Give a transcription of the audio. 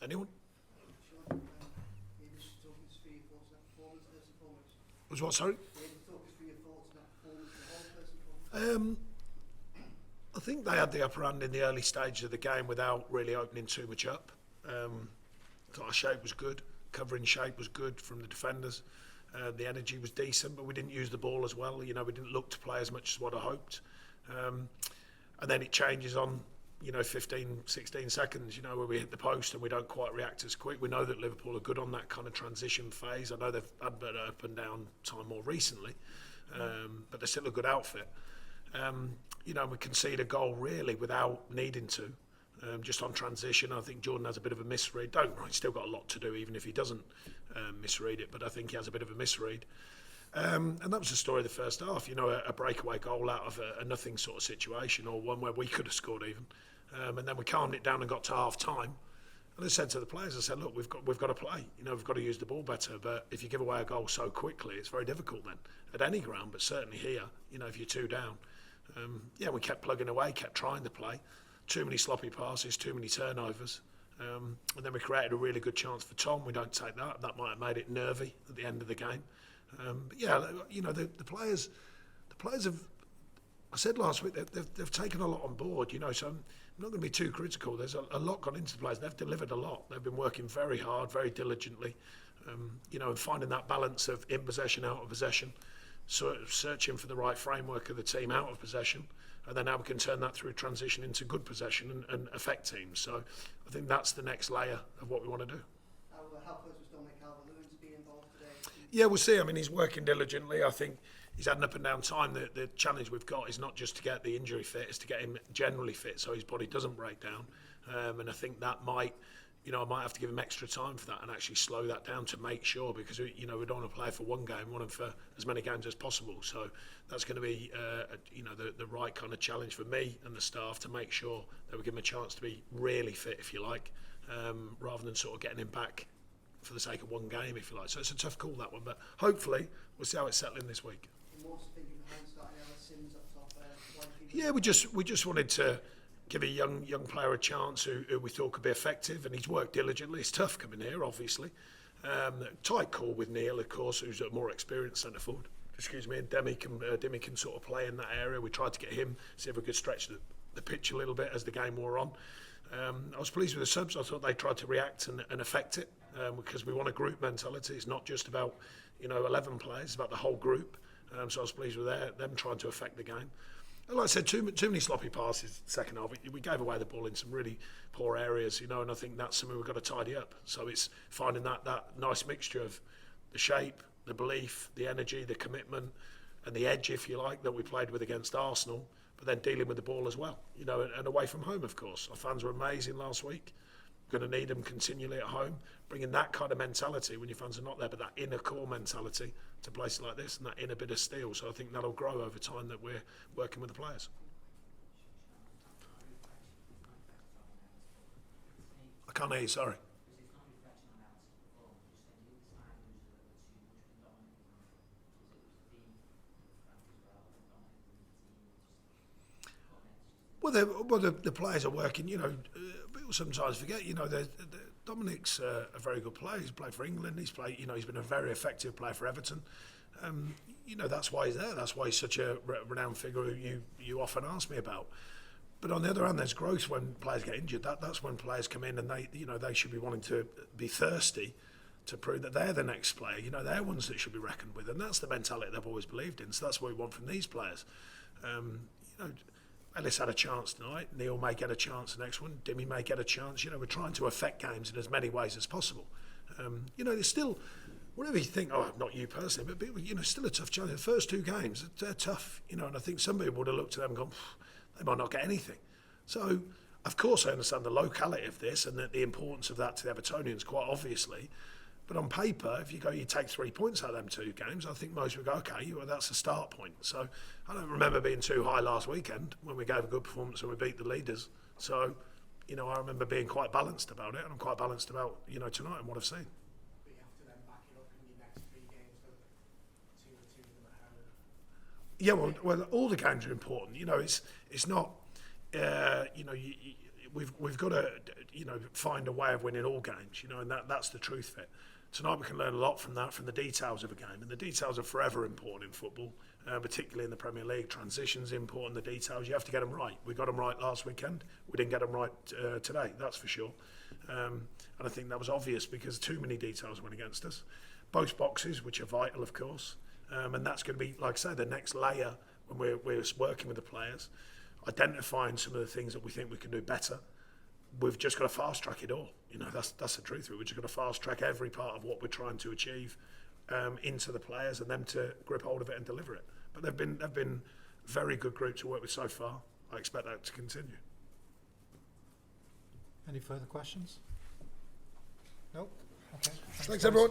Anyone? Was what, sorry? I think they had the upper hand in the early stages of the game without really opening too much up. I thought our shape was good, covering shape was good from the defenders. The energy was decent, but we didn't use the ball as well. You know, we didn't look to play as much as what I hoped. And then it changes on, 15, 16 seconds, where we hit the post and we don't quite react as quick. We know that Liverpool are good on that kind of transition phase. I know they've had a bit up and down time more recently, but they're still a good outfit. We concede a goal really without needing to. Just on transition, I think Jordan has a bit of a misread. He's still got a lot to do, even if he doesn't misread it, but I think he has a bit of a misread. And that was the story of the first half, a breakaway goal out of a nothing sort of situation, or one where we could have scored even. And then we calmed it down and got to half time. And I said to the players, I said, look, we've got to play. We've got to use the ball better. But if you give away a goal so quickly, it's very difficult then at any ground, but certainly here, if you're 2 down. We kept plugging away, kept trying to play. Too many sloppy passes, too many turnovers. And then we created a really good chance for Tom. We don't take that. That might have made it nervy at the end of the game. The players have, I said last week, they've taken a lot on board, so I'm not going to be too critical. There's a lot gone into the players. They've delivered a lot. They've been working very hard, very diligently, and finding that balance of in possession, out of possession, sort of searching for the right framework of the team out of possession, and then now we can turn that through transition into good possession and affect teams. So I think that's the next layer of what we want to do. How close was Dominic Calvert-Lewin to be involved today? Yeah, we'll see. I mean, he's working diligently. I think he's had an up and down time. The challenge we've got is not just to get the injury fit, it's to get him generally fit so his body doesn't break down. And I think that might, I might have to give him extra time for that and actually slow that down to make sure, because we don't want to play for one game, we want him for as many games as possible. So that's going to be, the right kind of challenge for me and the staff to make sure that we give him a chance to be really fit, if you like, rather than sort of getting him back for the sake of one game, if you like. So it's a tough call, that one, but hopefully we'll see how it's settling this week. Yeah, we just wanted to give a young player a chance who we thought could be effective, and he's worked diligently. It's tough coming here, obviously. Tight call with Neil, of course, who's a more experienced centre forward. And Demi can sort of play in that area. We tried to get him, see if we could stretch the pitch a little bit as the game wore on. I was pleased with the subs. I thought they tried to react and affect it, because we want a group mentality. It's not just about 11 players, it's about the whole group. So I was pleased with them trying to affect the game. And like I said, too many sloppy passes second half. We gave away the ball in some really poor areas, and I think that's something we've got to tidy up. So it's finding that nice mixture of the shape, the belief, the energy, the commitment, and the edge, if you like, that we played with against Arsenal, but then dealing with the ball as well, and away from home, of course. Our fans were amazing last week. We're going to need them continually at home, bringing that kind of mentality when your fans are not there, but that inner core mentality to places like this and that inner bit of steel. So I think that'll grow over time that we're working with the players. I can't hear you, sorry. Well, the players are working, people sometimes forget, Dominic's a very good player. He's played for England. He's played, he's been a very effective player for Everton. That's why he's there. That's why he's such a renowned figure who you often ask me about. But on the other hand, there's growth when players get injured. That's when players come in and they should be wanting to be thirsty to prove that they're the next player. They're ones that should be reckoned with, and that's the mentality they've always believed in. So that's what we want from these players. Ellis had a chance tonight. Neil may get a chance the next one. Dimi may get a chance. We're trying to affect games in as many ways as possible. There's still, whatever you think, not you personally, but still a tough challenge. The first 2 games, they're tough, and I think some people would have looked at them and gone, they might not get anything. So, of course, I understand the locality of this and the importance of that to the Evertonians, quite obviously. But on paper, if you take 3 points out of them 2 games, I think most would go, okay, that's a start point. So I don't remember being too high last weekend when we gave a good performance and we beat the leaders. So, I remember being quite balanced about it, and I'm quite balanced about, tonight and what I've seen. But you have to then back it up in your next 3 games, don't you? 2 of them at home. Yeah, well, all the games are important. It's not, we've got to, find a way of winning all games, and that's the truth of it. Tonight we can learn a lot from that, from the details of a game, and the details are forever important in football, particularly in the Premier League. Transitions important, the details, you have to get them right. We got them right last weekend, we didn't get them right today, that's for sure. And I think that was obvious because too many details went against us. Both boxes, which are vital, of course, and that's going to be, like I say, the next layer when we're working with the players, identifying some of the things that we think we can do better. We've just got to fast track it all. That's the truth of it. We've just got to fast track every part of what we're trying to achieve into the players and them to grip hold of it and deliver it. But they've been very good group to work with so far. I expect that to continue. Any further questions? Nope. Okay. Thanks everyone.